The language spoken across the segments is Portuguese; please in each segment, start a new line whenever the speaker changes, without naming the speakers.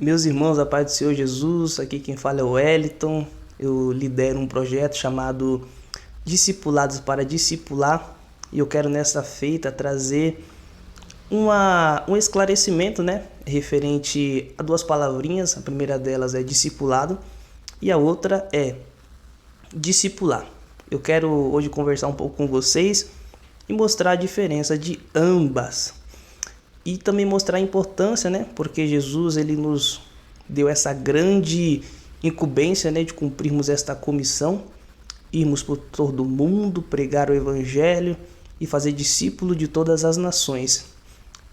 Meus irmãos, a paz do Senhor Jesus, aqui quem fala é o Wellington. Eu lidero um projeto chamado Discipulados para Discipular e eu quero nessa feita trazer um esclarecimento, referente a duas palavrinhas. A primeira delas é discipulado e a outra é discipular. Eu quero hoje conversar um pouco com vocês e mostrar a diferença de ambas. E também mostrar a importância, porque Jesus ele nos deu essa grande incumbência, de cumprirmos esta comissão, irmos por todo o mundo, pregar o evangelho e fazer discípulo de todas as nações.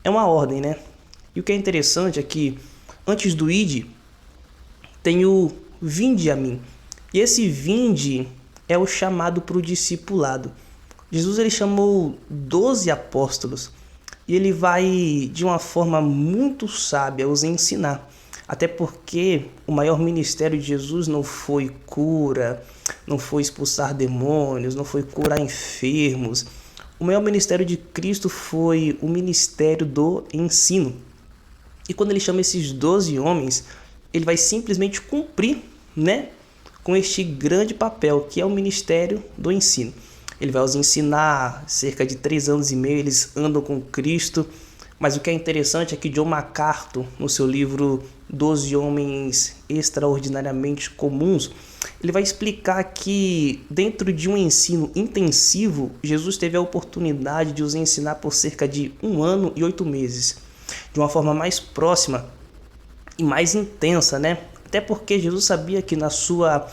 É uma ordem, E o que é interessante é que antes do ide tem o vinde a mim. E esse vinde é o chamado para o discipulado. Jesus ele chamou 12 apóstolos. E ele vai, de uma forma muito sábia, os ensinar. Até porque o maior ministério de Jesus não foi cura, não foi expulsar demônios, não foi curar enfermos. O maior ministério de Cristo foi o ministério do ensino. E quando ele chama esses 12 homens, ele vai simplesmente cumprir, com este grande papel, que é o ministério do ensino. Ele vai os ensinar cerca de 3 anos e meio, eles andam com Cristo. Mas o que é interessante é que John MacArthur, no seu livro 12 Homens Extraordinariamente Comuns, ele vai explicar que dentro de um ensino intensivo, Jesus teve a oportunidade de os ensinar por cerca de 1 ano e 8 meses. De uma forma mais próxima e mais intensa, Até porque Jesus sabia que na sua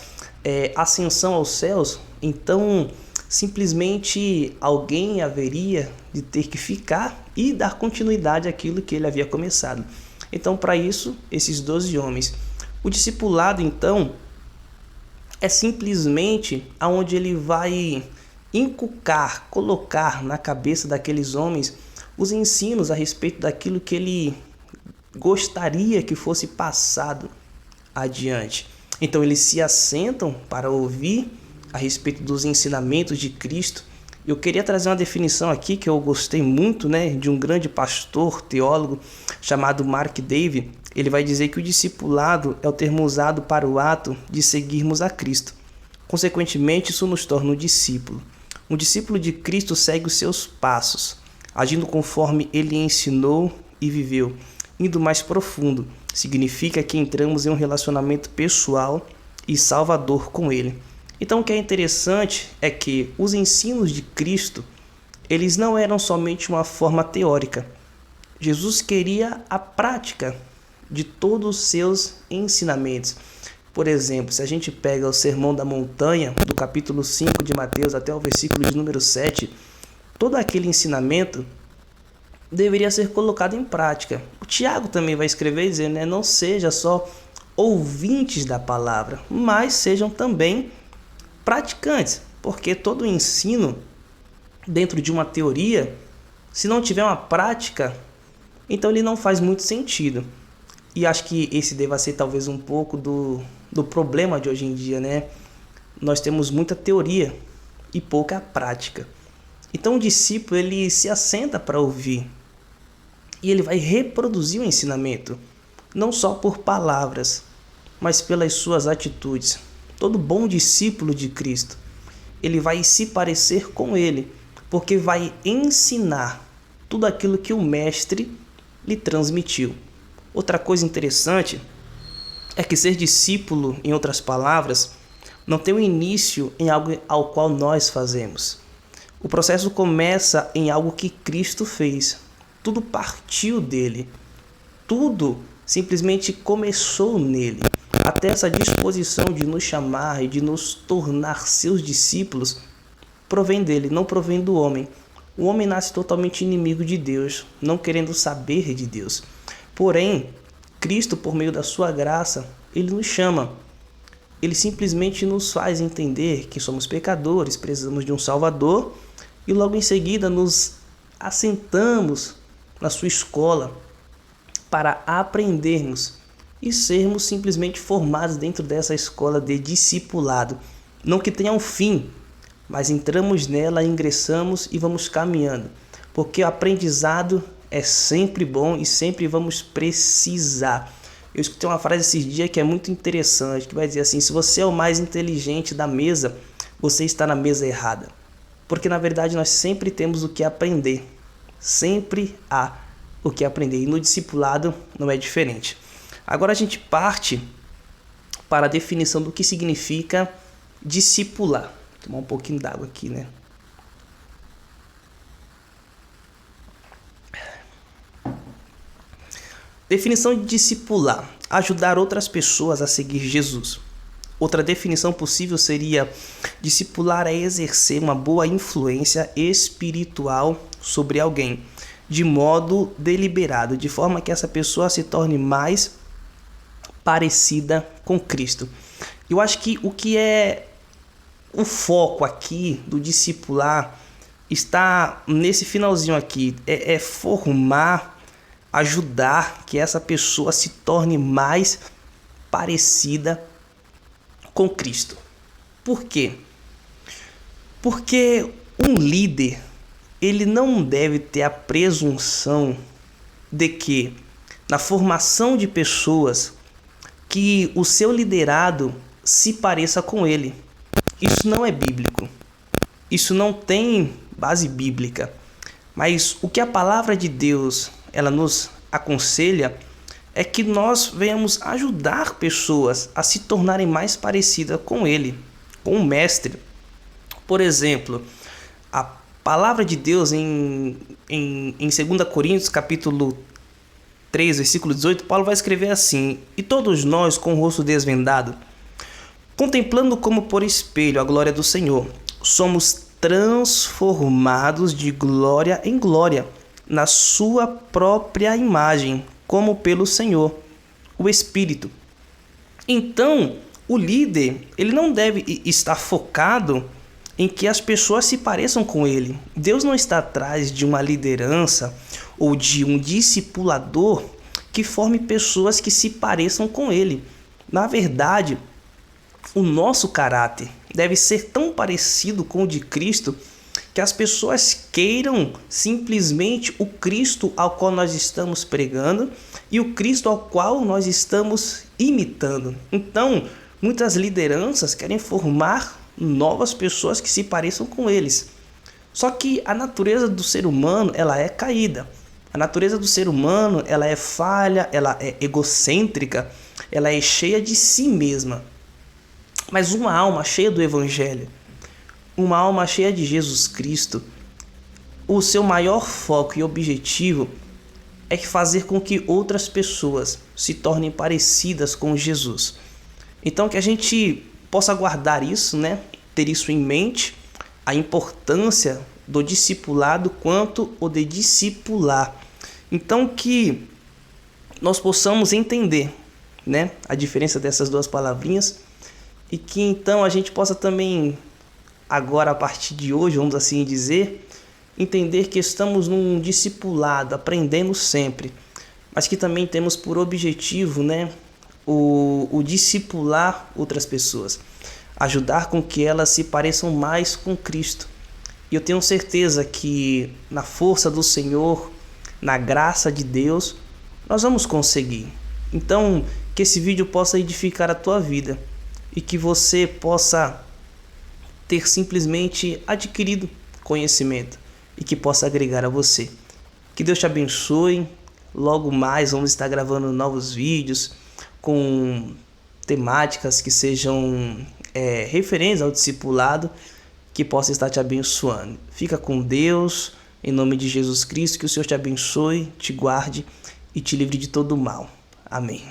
ascensão aos céus, então simplesmente alguém haveria de ter que ficar e dar continuidade àquilo que ele havia começado. Então, para isso, esses 12 homens. O discipulado, então, é simplesmente aonde ele vai inculcar, colocar na cabeça daqueles homens os ensinos a respeito daquilo que ele gostaria que fosse passado adiante. Então, eles se assentam para ouvir a respeito dos ensinamentos de Cristo. Eu queria trazer uma definição aqui que eu gostei muito, de um grande pastor, teólogo, chamado Mark Davey. Ele vai dizer que o discipulado é o termo usado para o ato de seguirmos a Cristo. Consequentemente, isso nos torna um discípulo. Um discípulo de Cristo segue os seus passos, agindo conforme ele ensinou e viveu. Indo mais profundo, significa que entramos em um relacionamento pessoal e salvador com ele. Então o que é interessante é que os ensinos de Cristo, eles não eram somente uma forma teórica. Jesus queria a prática de todos os seus ensinamentos. Por exemplo, se a gente pega o Sermão da Montanha, do capítulo 5 de Mateus até o versículo de número 7, todo aquele ensinamento deveria ser colocado em prática. O Tiago também vai escrever dizendo, não seja só ouvintes da palavra, mas sejam também praticantes, porque todo ensino dentro de uma teoria, se não tiver uma prática, então ele não faz muito sentido. E acho que esse deva ser talvez um pouco do problema de hoje em dia, Nós temos muita teoria e pouca prática. Então o discípulo ele se assenta para ouvir e ele vai reproduzir o ensinamento, não só por palavras, mas pelas suas atitudes. Todo bom discípulo de Cristo, ele vai se parecer com ele, porque vai ensinar tudo aquilo que o mestre lhe transmitiu. Outra coisa interessante é que ser discípulo, em outras palavras, não tem um início em algo ao qual nós fazemos. O processo começa em algo que Cristo fez. Tudo partiu dele. Tudo simplesmente começou nele. Até essa disposição de nos chamar e de nos tornar seus discípulos provém dele, não provém do homem. O homem nasce totalmente inimigo de Deus, não querendo saber de Deus. Porém, Cristo, por meio da sua graça, ele nos chama. Ele simplesmente nos faz entender que somos pecadores, precisamos de um Salvador e logo em seguida nos assentamos na sua escola para aprendermos e sermos simplesmente formados dentro dessa escola de discipulado. Não que tenha um fim, mas entramos nela, ingressamos e vamos caminhando. Porque o aprendizado é sempre bom e sempre vamos precisar. Eu escutei uma frase esses dias que é muito interessante, que vai dizer assim: se você é o mais inteligente da mesa, você está na mesa errada. Porque na verdade nós sempre temos o que aprender. Sempre há o que aprender. E no discipulado não é diferente. Agora a gente parte para a definição do que significa discipular. Vou tomar um pouquinho d'água aqui, né? Definição de discipular: ajudar outras pessoas a seguir Jesus. Outra definição possível seria: discipular é exercer uma boa influência espiritual sobre alguém, de modo deliberado, de forma que essa pessoa se torne mais parecida com Cristo. Eu acho que o que é o foco aqui do discipular está nesse finalzinho aqui, é formar, ajudar que essa pessoa se torne mais parecida com Cristo. Por quê? Porque um líder, ele não deve ter a presunção de que na formação de pessoas que o seu liderado se pareça com ele. Isso não é bíblico. Isso não tem base bíblica. Mas o que a palavra de Deus ela nos aconselha é que nós venhamos ajudar pessoas a se tornarem mais parecidas com ele, com o mestre. Por exemplo, a palavra de Deus em 2 Coríntios, capítulo 3, versículo 18, Paulo vai escrever assim: e todos nós, com o rosto desvendado, contemplando como por espelho a glória do Senhor, somos transformados de glória em glória, na sua própria imagem, como pelo Senhor, o Espírito. Então, o líder, ele não deve estar focado em que as pessoas se pareçam com ele. Deus não está atrás de uma liderança ou de um discipulador que forme pessoas que se pareçam com ele. Na verdade, o nosso caráter deve ser tão parecido com o de Cristo que as pessoas queiram simplesmente o Cristo ao qual nós estamos pregando e o Cristo ao qual nós estamos imitando. Então, muitas lideranças querem formar novas pessoas que se pareçam com eles. Só que a natureza do ser humano, ela é caída. A natureza do ser humano, ela é falha, ela é egocêntrica, ela é cheia de si mesma. Mas uma alma cheia do Evangelho, uma alma cheia de Jesus Cristo, o seu maior foco e objetivo é fazer com que outras pessoas se tornem parecidas com Jesus. Então que a gente possa guardar isso, né? Ter isso em mente, a importância do discipulado quanto o de discipular. Então que nós possamos entender, né, a diferença dessas duas palavrinhas e que então a gente possa também, agora a partir de hoje, vamos assim dizer, entender que estamos num discipulado, aprendendo sempre, mas que também temos por objetivo, né, o discipular outras pessoas, ajudar com que elas se pareçam mais com Cristo. E eu tenho certeza que na força do Senhor, na graça de Deus, nós vamos conseguir. Então, que esse vídeo possa edificar a tua vida e que você possa ter simplesmente adquirido conhecimento e que possa agregar a você. Que Deus te abençoe. Logo mais vamos estar gravando novos vídeos com temáticas que sejam referentes ao discipulado, que possa estar te abençoando. Fica com Deus, em nome de Jesus Cristo, que o Senhor te abençoe, te guarde e te livre de todo mal. Amém.